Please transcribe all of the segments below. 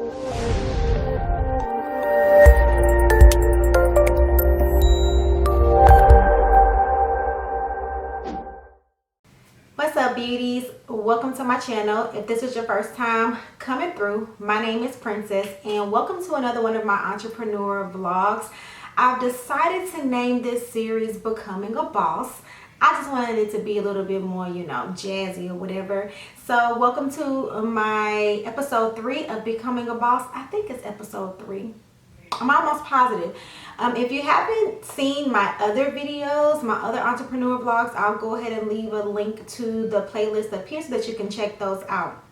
What's up, beauties? Welcome to my channel. If this is your first time coming through, my name is Princess and welcome to another one of my entrepreneur vlogs. I've decided to name this series Becoming a Boss. I just wanted it to be a little bit more, jazzy or whatever. So welcome to my episode 3 of Becoming a Boss. I think it's episode 3. I'm almost positive. If you haven't seen my other videos, my other entrepreneur vlogs, I'll go ahead and leave a link to the playlist up here so that you can check those out.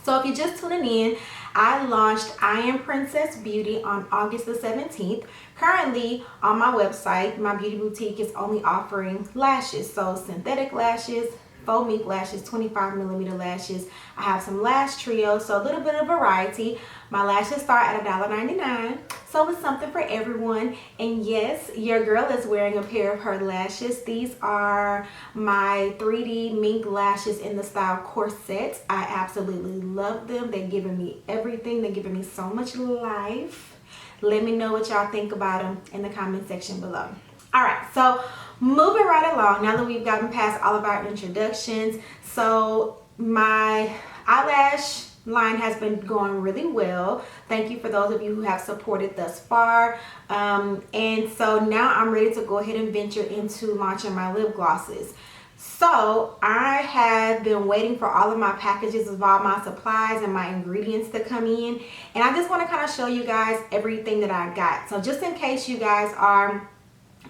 So if you're just tuning in, I launched iAmPrincess Beauty on August the 17th. Currently on my website, my beauty boutique is only offering lashes. So synthetic lashes, faux mink lashes, 25mm lashes. I have some lash trios, so a little bit of variety. My lashes start at $1.99, so it's something for everyone. And yes, your girl is wearing a pair of her lashes. These are my 3D mink lashes in the style corset. I absolutely love them. They're giving me everything. They're giving me so much life. Let me know what y'all think about them in the comment section below. All right, so moving right along, now that we've gotten past all of our introductions, so my eyelash line has been going really well. Thank you for those of you who have supported thus far. And so now I'm ready to go ahead and venture into launching my lip glosses. So I have been waiting for all of my packages of all my supplies and my ingredients to come in, and I just want to kind of show you guys everything that I got. So just in case you guys are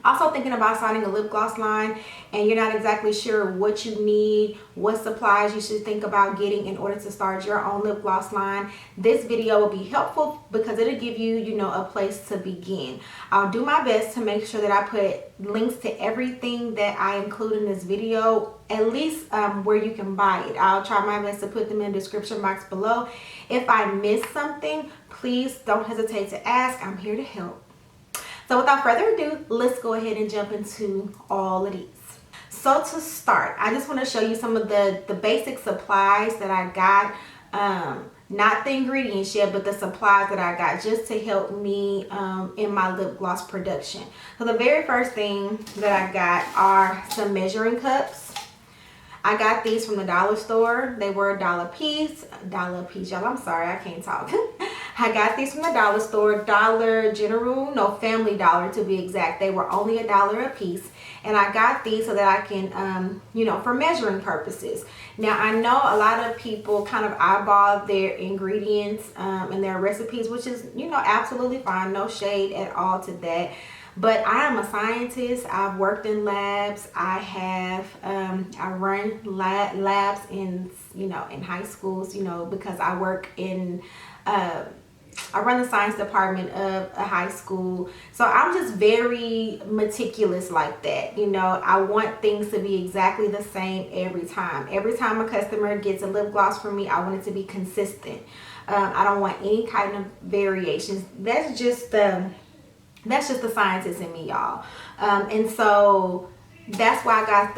also thinking about starting a lip gloss line and you're not exactly sure what you need, what supplies you should think about getting in order to start your own lip gloss line, this video will be helpful because it'll give you, a place to begin. I'll do my best to make sure that I put links to everything that I include in this video, at least where you can buy it. I'll try my best to put them in the description box below. If I miss something, please don't hesitate to ask. I'm here to help. So without further ado, let's go ahead and jump into all of these. So to start, I just want to show you some of the basic supplies that I got. Not the ingredients yet, but the supplies that I got just to help me in my lip gloss production. So the very first thing that I got are some measuring cups. I got these from the dollar store. They were $1 a piece. $1 a piece, y'all. I'm sorry, I can't talk. I got these from the dollar store, Dollar General, no, Family Dollar to be exact. They were only $1 a piece. And I got these so that I can, for measuring purposes. Now, I know a lot of people kind of eyeball their ingredients and their recipes, which is, absolutely fine. No shade at all to that. But I am a scientist. I've worked in labs. I run labs in, in high schools, because I work in, I run the science department of a high school. So I'm just very meticulous like that. I want things to be exactly the same every time. Every time a customer gets a lip gloss from me, I want it to be consistent. I don't want any kind of variations. That's just the scientist in me, y'all. And so that's why I got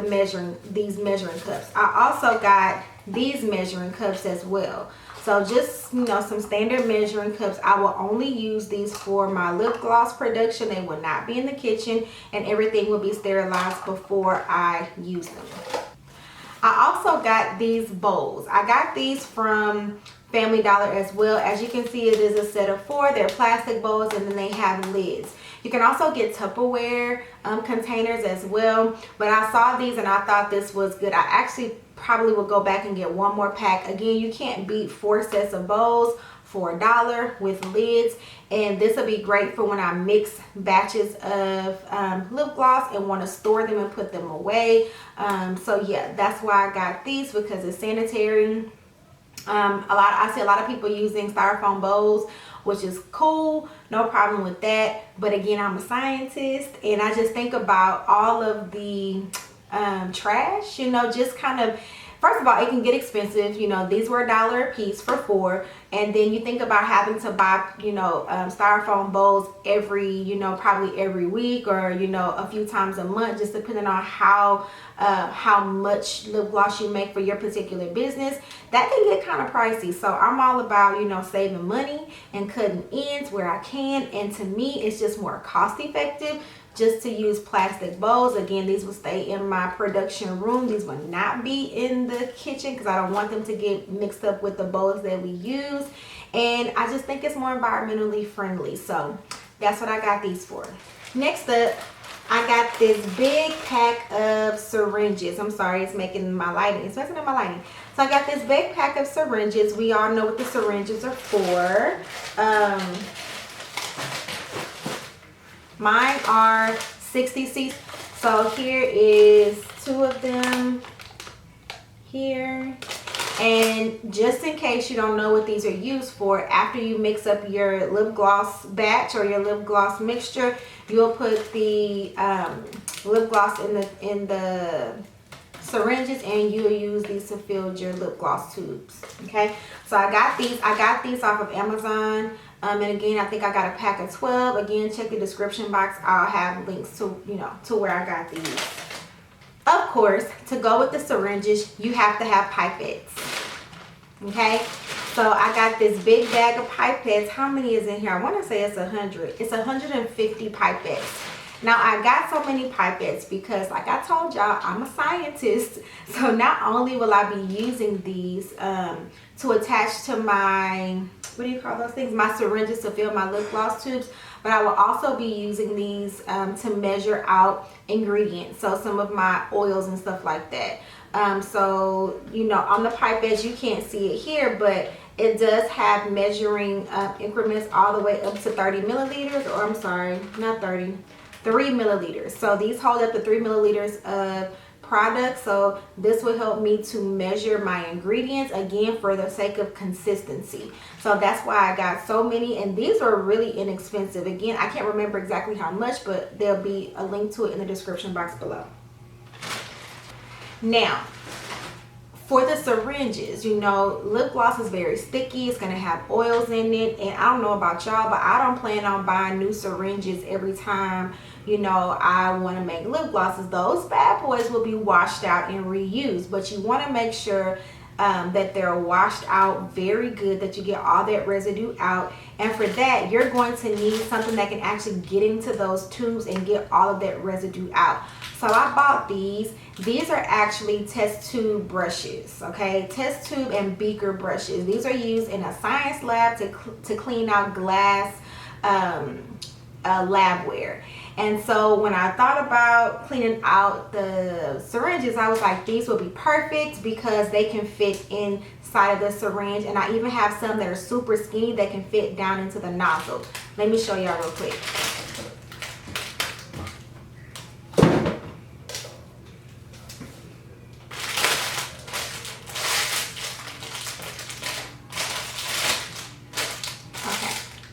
these measuring cups. I also got these measuring cups as well. So just, some standard measuring cups. I will only use these for my lip gloss production. They will not be in the kitchen, and everything will be sterilized before I use them. I also got these bowls. I got these from Family Dollar as well. As you can see, it is a set of 4. They're plastic bowls, and then they have lids. You can also get Tupperware containers as well. But I saw these and I thought this was good. I actually probably will go back and get one more pack. Again, you can't beat 4 sets of bowls for $1 with lids. And this will be great for when I mix batches of lip gloss and want to store them and put them away. So yeah, that's why I got these, because it's sanitary. I see a lot of people using styrofoam bowls, which is cool, no problem with that. But again, I'm a scientist, and I just think about all of the trash, just kind of first of all, it can get expensive. You know, these were $1 a piece for 4. And then you think about having to buy, you know, styrofoam bowls every, you know, probably every week, or, you know, a few times a month, just depending on how much lip gloss you make for your particular business. That can get kind of pricey. So I'm all about, you know, saving money and cutting ends where I can. And to me, it's just more cost effective just to use plastic bowls. Again, these will stay in my production room. These will not be in the kitchen because I don't want them to get mixed up with the bowls that we use. And I just think it's more environmentally friendly. So that's what I got these for. Next up, I got this big pack of syringes. I'm sorry, it's making my lighting. It's messing up my lighting. So I got this big pack of syringes. We all know what the syringes are for. Mine are 60cc. So here is 2 of them here. And just in case you don't know what these are used for, after you mix up your lip gloss batch or your lip gloss mixture, you'll put the lip gloss in the syringes, and you'll use these to fill your lip gloss tubes. Okay, so I got these off of Amazon. And again, I think I got a pack of 12. Again, check the description box. I'll have links to, you know, to where I got these. Of course, to go with the syringes, you have to have pipettes. Okay, so I got this big bag of pipettes. How many is in here? I want to say it's 100. It's 150 pipettes. Now, I got so many pipettes because, like I told y'all, I'm a scientist. So not only will I be using these to attach to my, what do you call those things? My syringes to fill my lip gloss tubes, but I will also be using these to measure out ingredients. So some of my oils and stuff like that. So, you know, on the pipettes, you can't see it here, but it does have measuring increments all the way up to 30 milliliters, or I'm sorry, not 30. 3 milliliters. So these hold up to 3 milliliters of product. So this will help me to measure my ingredients, again, for the sake of consistency. So that's why I got so many, and these are really inexpensive. Again, I can't remember exactly how much, but there'll be a link to it in the description box below. Now, for the syringes, you know, lip gloss is very sticky. It's going to have oils in it. And I don't know about y'all, but I don't plan on buying new syringes every time, you know, I want to make lip glosses. Those bad boys will be washed out and reused. But you want to make sure that they're washed out very good, that you get all that residue out. And for that, you're going to need something that can actually get into those tubes and get all of that residue out. So I bought these. These are actually test tube brushes, okay? Test tube and beaker brushes. These are used in a science lab to clean out glass labware. And so when I thought about cleaning out the syringes, I was like, these will be perfect because they can fit inside of the syringe. And I even have some that are super skinny that can fit down into the nozzle. Let me show y'all real quick.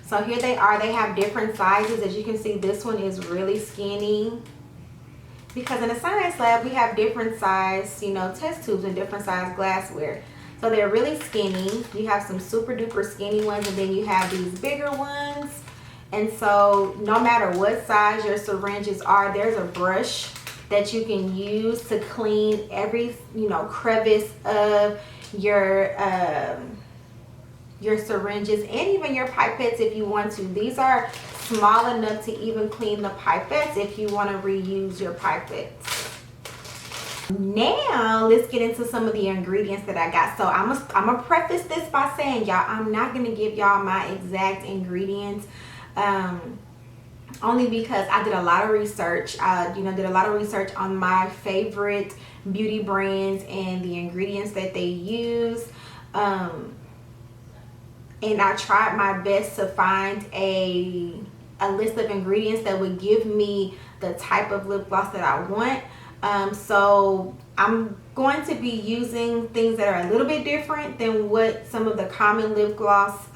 So here they are. They have different sizes. As you can see, this one is really skinny. Because in a science lab, we have different size, you know, test tubes and different size glassware. So they're really skinny. You have some super duper skinny ones, and then you have these bigger ones. And so no matter what size your syringes are, there's a brush that you can use to clean every, you know, crevice of your syringes and even your pipettes if you want to. These are small enough to even clean the pipettes if you want to reuse your pipettes. Now let's get into some of the ingredients that I got. So I'm gonna preface this by saying, y'all, I'm not gonna give y'all my exact ingredients, only because I did a lot of research. Did a lot of research on my favorite beauty brands and the ingredients that they use. And I tried my best to find a list of ingredients that would give me the type of lip gloss that I want. So I'm going to be using things that are a little bit different than what some of the common lip gloss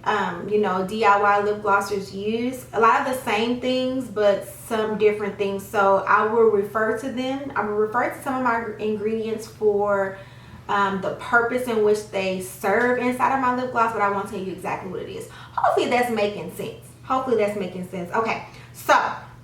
you know, DIY lip glossers use. A lot of the same things, but some different things. So I will refer to them. I will refer to some of my ingredients for the purpose in which they serve inside of my lip gloss, but I won't tell you exactly what it is. Hopefully that's making sense. Hopefully that's making sense. Okay, so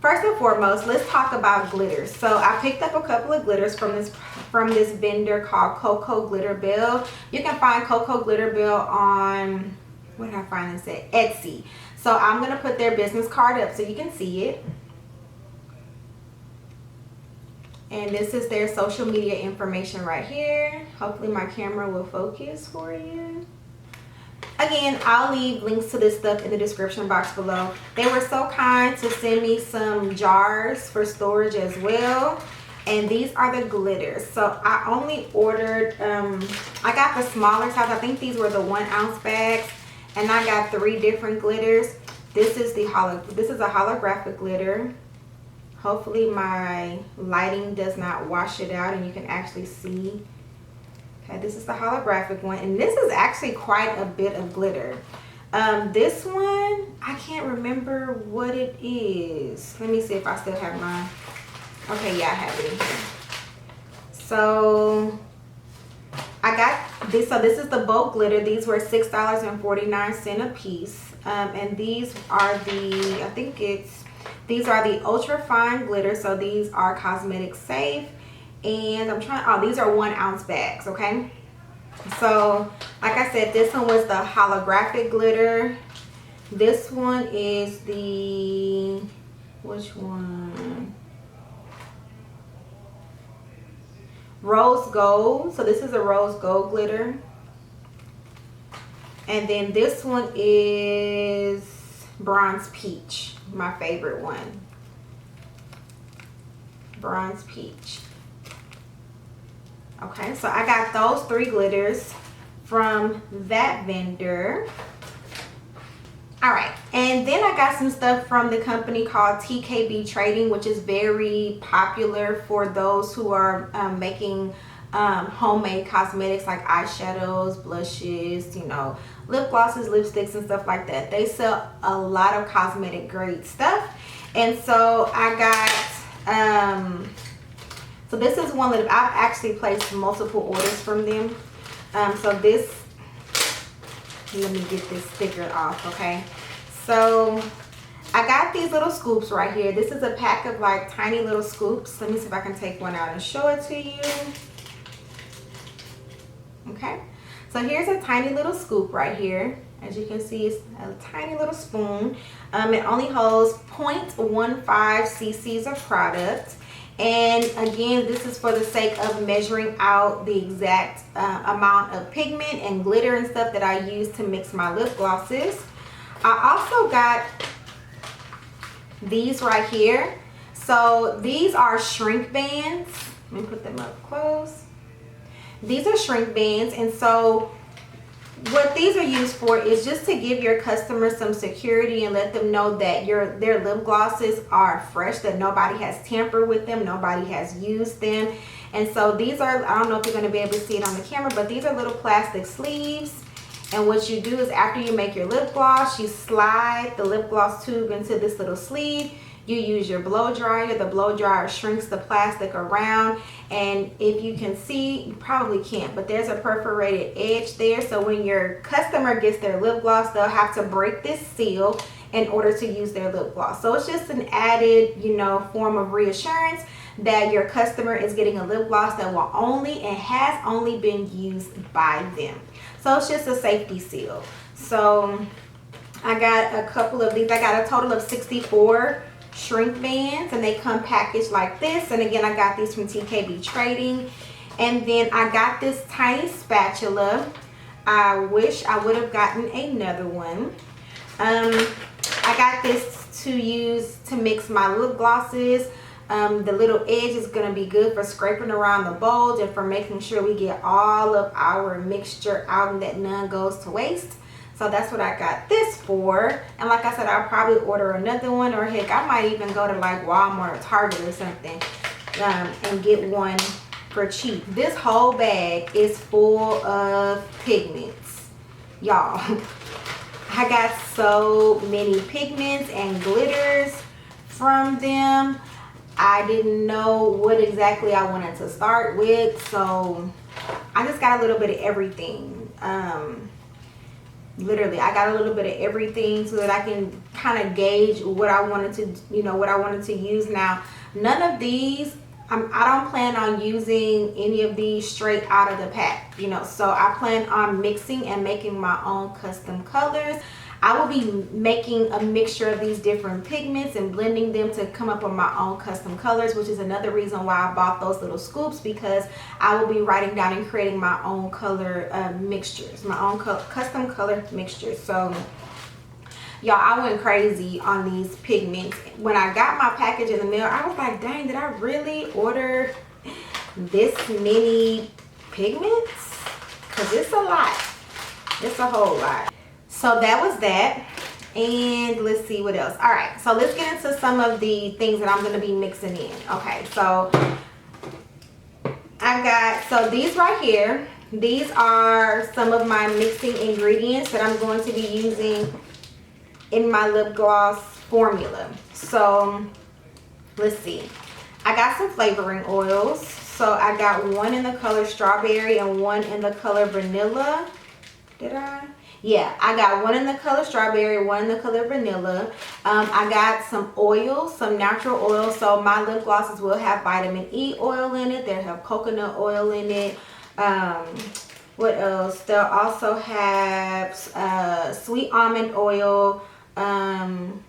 first and foremost, let's talk about glitters. So I picked up a couple of glitters from this vendor called Cocoa Glitter Bell. You can find Cocoa Glitter Bell on, where did I find this at? Etsy. So I'm gonna put their business card up so you can see it. And this is their social media information right here. Hopefully my camera will focus for you. Again, I'll leave links to this stuff in the description box below. They were so kind to send me some jars for storage as well. And these are the glitters. So I only ordered, I got the smaller size. I think these were the 1 ounce bags. And I got 3 different glitters. This is a holographic glitter. Hopefully my lighting does not wash it out and you can actually see. Okay, this is the holographic one, and this is actually quite a bit of glitter. This one, I can't remember what it is. Let me see if I still have mine. Okay, yeah, I have it in here. So I got this. So this is the bulk glitter. These were $6.49 a piece. And these are these are the ultra fine glitter. So these are cosmetic safe. And these are 1 ounce bags, okay? So, like I said, this one was the holographic glitter. This one is the, which one? Rose gold. So this is a rose gold glitter. And then this one is bronze peach, my favorite one. Bronze peach. Okay, so I got those 3 glitters from that vendor. All right, and then I got some stuff from the company called TKB Trading, which is very popular for those who are making homemade cosmetics like eyeshadows, blushes, you know, lip glosses, lipsticks, and stuff like that. They sell a lot of cosmetic grade stuff. And so I got, so this is one that I've actually placed multiple orders from them. So this, let me get this sticker off, okay? So I got these little scoops right here. This is a pack of like tiny little scoops. Let me see if I can take one out and show it to you. Okay, so here's a tiny little scoop right here. As you can see, it's a tiny little spoon. It only holds 0.15 cc's of product. And again, this is for the sake of measuring out the exact amount of pigment and glitter and stuff that I use to mix my lip glosses. I also got these right here. So these are shrink bands. Let me put them up close. These are shrink bands, and so what these are used for is just to give your customers some security and let them know that their lip glosses are fresh, that nobody has tampered with them, nobody has used them. And so these are, I don't know if you're going to be able to see it on the camera, but these are little plastic sleeves. And what you do is after you make your lip gloss, you slide the lip gloss tube into this little sleeve. You use your blow dryer. The blow dryer shrinks the plastic around, and if you can see, you probably can't, but there's a perforated edge there. So when your customer gets their lip gloss, they'll have to break this seal in order to use their lip gloss. So it's just an added, you know, form of reassurance that your customer is getting a lip gloss that will only and has only been used by them. So it's just a safety seal. So I got a couple of these. I got a total of 64 shrink bands, and they come packaged like this. And again, I got these from TKB Trading. And then I got this tiny spatula. I wish I would have gotten another one. I got this to use to mix my lip glosses. The little edge is going to be good for scraping around the bulge and for making sure we get all of our mixture out and that none goes to waste. So that's what I got this for. And like I said, I'll probably order another one, or heck, I might even go to like Walmart or Target or something and get one for cheap. This whole bag is full of pigments, y'all. I got so many pigments and glitters from them. I didn't know what exactly I wanted to start with, so I just got a little bit of everything. Literally, I got a little bit of everything so that I can kind of gauge what I wanted to, what I wanted to use. Now, none of these, I don't plan on using any of these straight out of the pack, so I plan on mixing and making my own custom colors. I will be making a mixture of these different pigments and blending them to come up with my own custom colors, which is another reason why I bought those little scoops, because I will be writing down and creating my own color mixtures, my own custom color mixtures. So y'all, I went crazy on these pigments. When I got my package in the mail, I was like, dang, did I really order this many pigments? Because it's a lot. It's a whole lot. So that was that. And let's see what else. All right, so let's get into some of the things that I'm going to be mixing in. Okay, so I got, so these right here, these are some of my mixing ingredients that I'm going to be using in my lip gloss formula. So let's see. I got some flavoring oils. So I got one in the color strawberry and one in the color vanilla. Did I? Yeah, I got one in the color strawberry, one in the color vanilla. I got some oil, some natural oil. So my lip glosses will have vitamin E oil in it. They'll have coconut oil in it. What else? They'll also have sweet almond oil, and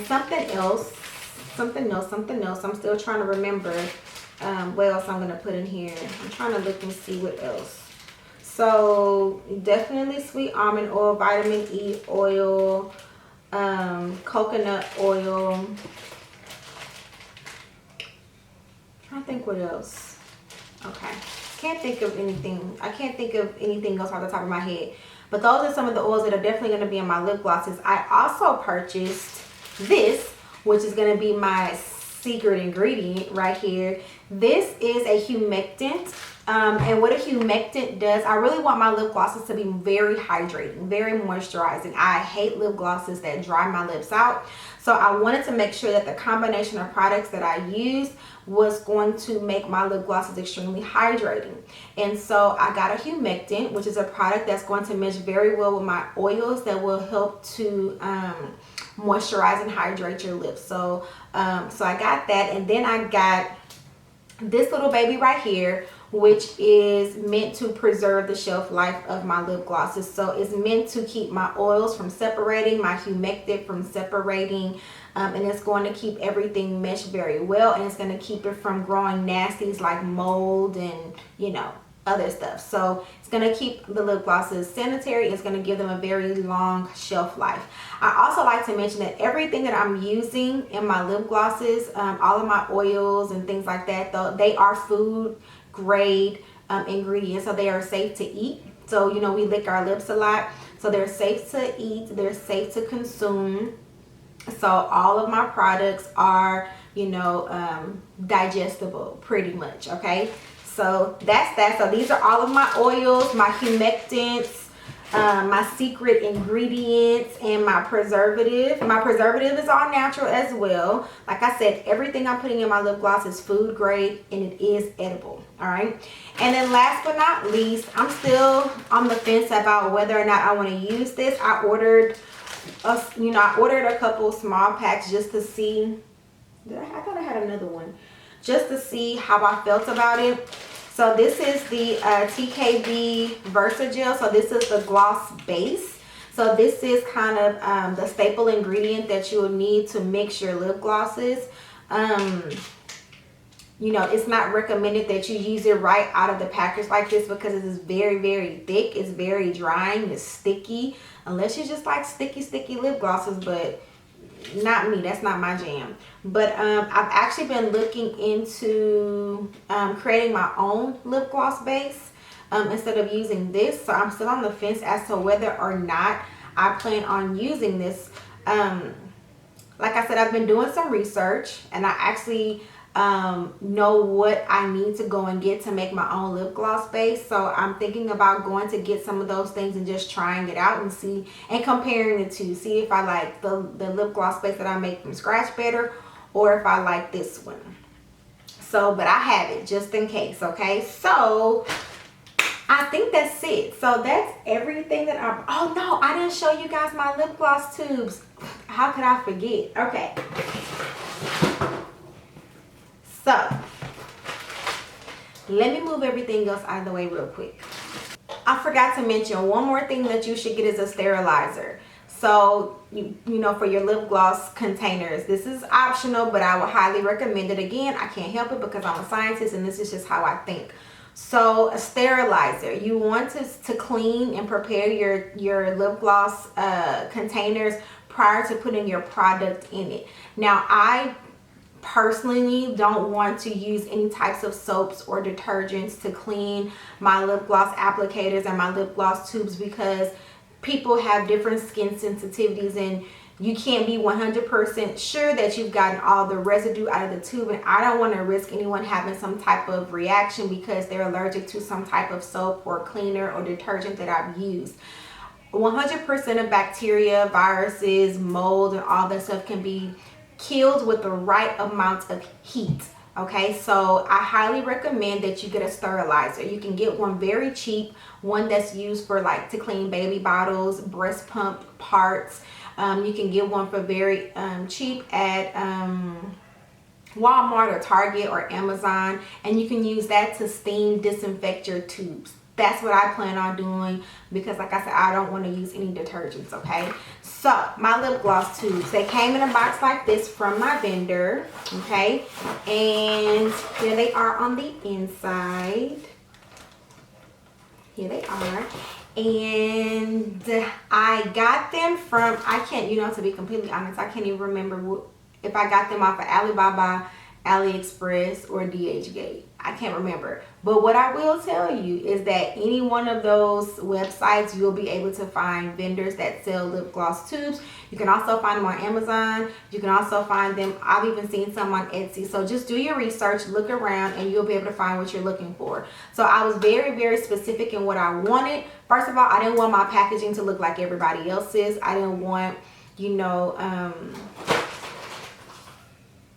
something else. I'm still trying to remember what else I'm going to put in here. I'm trying to look and see what else. So definitely sweet almond oil, vitamin E oil, coconut oil. I'm trying to think what else. Okay, can't think of anything. I can't think of anything else off the top of my head. But those are some of the oils that are definitely going to be in my lip glosses. I also purchased this, which is going to be my secret ingredient right here. This is a humectant. And what a humectant does, I really want my lip glosses to be very hydrating, very moisturizing. I hate lip glosses that dry my lips out. So I wanted to make sure that the combination of products that I used was going to make my lip glosses extremely hydrating. And so I got a humectant, which is a product that's going to mesh very well with my oils that will help to moisturize and hydrate your lips. So I got that, and then I got this little baby right here, which is meant to preserve the shelf life of my lip glosses. So it's meant to keep my oils from separating, my humectant from separating, and it's going to keep everything meshed very well, and it's going to keep it from growing nasties like mold and other stuff. So it's going to keep the lip glosses sanitary. It's going to give them a very long shelf life. I also like to mention that everything that I'm using in my lip glosses, all of my oils and things like that, though, they are food grade ingredients, so they are safe to eat. So we lick our lips a lot, so they're safe to eat, they're safe to consume. So all of my products are digestible pretty much. Okay, so that's that. So these are all of my oils, my humectants, my secret ingredients, and my preservative. My preservative is all natural as well. Like I said, everything I'm putting in my lip gloss is food grade and it is edible. All right, and then last but not least, I'm still on the fence about whether or not I want to use this. I ordered a couple small packs just to see. I thought I had another one, just to see how I felt about it. So this is the TKB Versagel. So this is the gloss base. So this is kind of the staple ingredient that you will need to mix your lip glosses. It's not recommended that you use it right out of the package like this, because it is very, very thick. It's very drying. It's sticky. Unless you just like sticky lip glosses, but not me. That's not my jam. But I've actually been looking into creating my own lip gloss base instead of using this. So I'm still on the fence as to whether or not I plan on using this. Like I said, I've been doing some research, and I actually know what I need to go and get to make my own lip gloss base. So I'm thinking about going to get some of those things and just trying it out and see, and comparing the two, see if I like the lip gloss base that I make from scratch better, or if I like this one. So, but I have it just in case. Okay, so I think that's it. So that's everything that oh no, I didn't show you guys my lip gloss tubes. How could I forget? Okay, so let me move everything else out of the way real quick. I forgot to mention one more thing that you should get is a sterilizer. So you know, for your lip gloss containers, this is optional, but I would highly recommend it. Again, I can't help it because I'm a scientist and this is just how I think. So a sterilizer, you want to clean and prepare your lip gloss containers prior to putting your product in it. Now, I personally don't want to use any types of soaps or detergents to clean my lip gloss applicators and my lip gloss tubes, because people have different skin sensitivities and you can't be 100% sure that you've gotten all the residue out of the tube, and I don't want to risk anyone having some type of reaction because they're allergic to some type of soap or cleaner or detergent that I've used. 100% of bacteria, viruses, mold, and all that stuff can be killed with the right amount of heat. Okay, so I highly recommend that you get a sterilizer. You can get one very cheap, one that's used for like to clean baby bottles, breast pump parts. You can get one for very cheap at Walmart or Target or Amazon, and you can use that to steam disinfect your tubes. That's what I plan on doing because, like I said, I don't want to use any detergents. Okay, so my lip gloss tubes, they came in a box like this from my vendor. Okay, and here they are on the inside. Here they are. And I got them from, I can't, you know, to be completely honest, I can't even remember if I got them off of Alibaba, AliExpress, or DHgate. I can't remember. But what I will tell you is that any one of those websites, you'll be able to find vendors that sell lip gloss tubes. You can also find them on Amazon. You can also find them, I've even seen some on Etsy. So just do your research, look around, and you'll be able to find what you're looking for. So I was very, very specific in what I wanted. First of all, I didn't want my packaging to look like everybody else's. I didn't want, you know,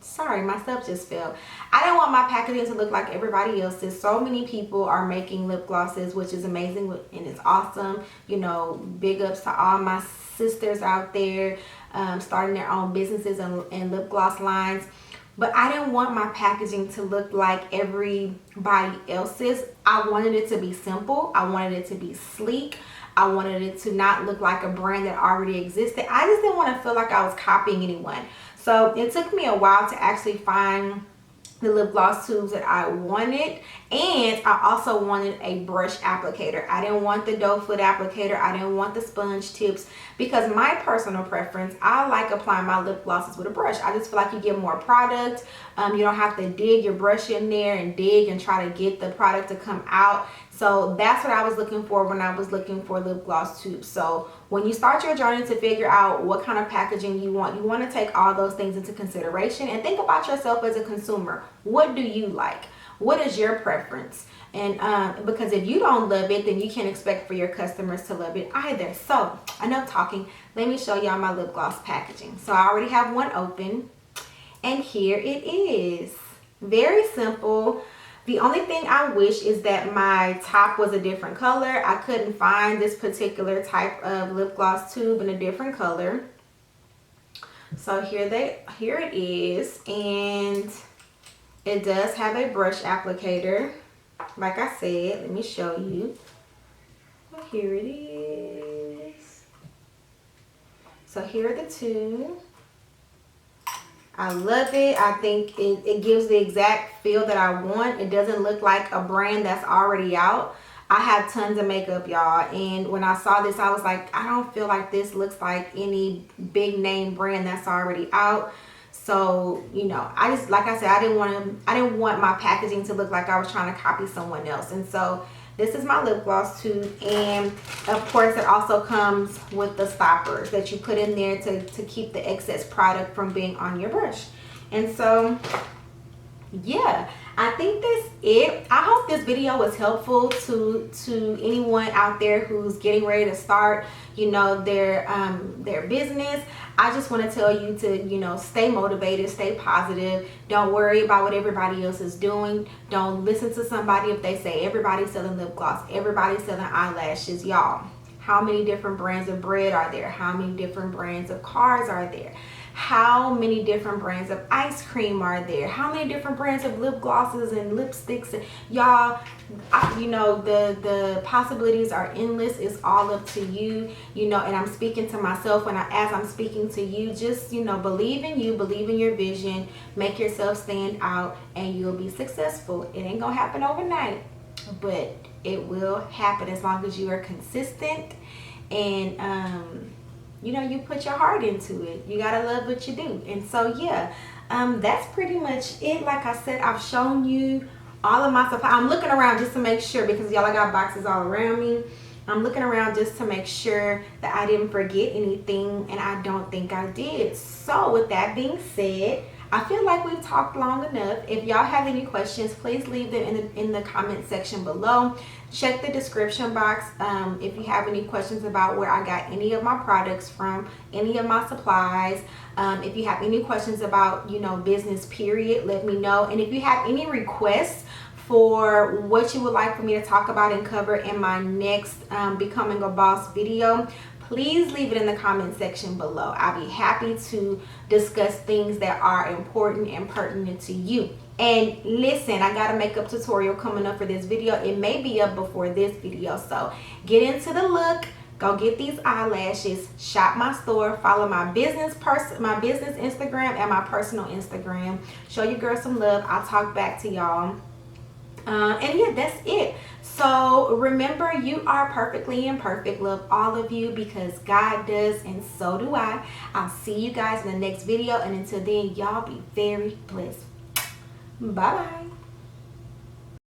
sorry, my stuff just fell. I didn't want my packaging to look like everybody else's. So many people are making lip glosses, which is amazing and it's awesome. You know, big ups to all my sisters out there starting their own businesses and lip gloss lines. But I didn't want my packaging to look like everybody else's. I wanted it to be simple. I wanted it to be sleek. I wanted it to not look like a brand that already existed. I just didn't want to feel like I was copying anyone. So it took me a while to actually find the lip gloss tubes that I wanted, and I also wanted a brush applicator. I didn't want the doe foot applicator. I didn't want the sponge tips, because my personal preference, I like applying my lip glosses with a brush. I just feel like you get more product. You don't have to dig your brush in there and dig and try to get the product to come out. So that's what I was looking for when I was looking for lip gloss tubes. So when you start your journey to figure out what kind of packaging you want to take all those things into consideration and think about yourself as a consumer. What do you like? What is your preference? And because if you don't love it, then you can't expect for your customers to love it either. So enough talking. Let me show y'all my lip gloss packaging. So I already have one open, and here it is. Very simple. The only thing I wish is that my top was a different color. I couldn't find this particular type of lip gloss tube in a different color. So here it is, and it does have a brush applicator. Like I said, let me show you. Here it is. So here are the two. I love it. I think it gives the exact feel that I want. It doesn't look like a brand that's already out. I have tons of makeup, y'all, and when I saw this, I was like, I don't feel like this looks like any big name brand that's already out. So, you know, I just, like I said, I didn't want my packaging to look like I was trying to copy someone else. And so this is my lip gloss tube, and of course it also comes with the stoppers that you put in there to keep the excess product from being on your brush. And so yeah, I think that's it. I hope this video was helpful to anyone out there who's getting ready to start, you know, their business. I just want to tell you to, you know, stay motivated, stay positive. Don't worry about what everybody else is doing. Don't listen to somebody if they say everybody's selling lip gloss, everybody's selling eyelashes. Y'all, how many different brands of bread are there? How many different brands of cars are there? How many different brands of ice cream are there? How many different brands of lip glosses and lipsticks? And y'all, you know, the possibilities are endless. It's all up to you, you know. And I'm speaking to myself as I'm speaking to you. Just, you know, believe in you, believe in your vision, make yourself stand out, and you'll be successful. It ain't gonna happen overnight, but it will happen as long as you are consistent and you know, you put your heart into it. You gotta love what you do. And so yeah, that's pretty much it. Like I said, I've shown you all of my supply. I'm looking around just to make sure, because y'all, I got boxes all around me. I'm looking around just to make sure that I didn't forget anything, and I don't think I did. So with that being said, I feel like we've talked long enough. If y'all have any questions, please leave them in the comment section below. Check the description box if you have any questions about where I got any of my products from, any of my supplies. If you have any questions about, you know, business period, let me know. And if you have any requests for what you would like for me to talk about and cover in my next Becoming a Boss video, please leave it in the comment section below. I'll be happy to discuss things that are important and pertinent to you. And listen, I got a makeup tutorial coming up for this video. It may be up before this video, so get into the look. Go get these eyelashes, shop my store, follow my business Instagram and my personal Instagram. Show your girl some love. I'll talk back to y'all. And yeah, that's it. So remember, you are perfectly imperfect. Love all of you, because God does, and so do I. I'll see you guys in the next video, and until then, y'all be very blessed. Bye bye.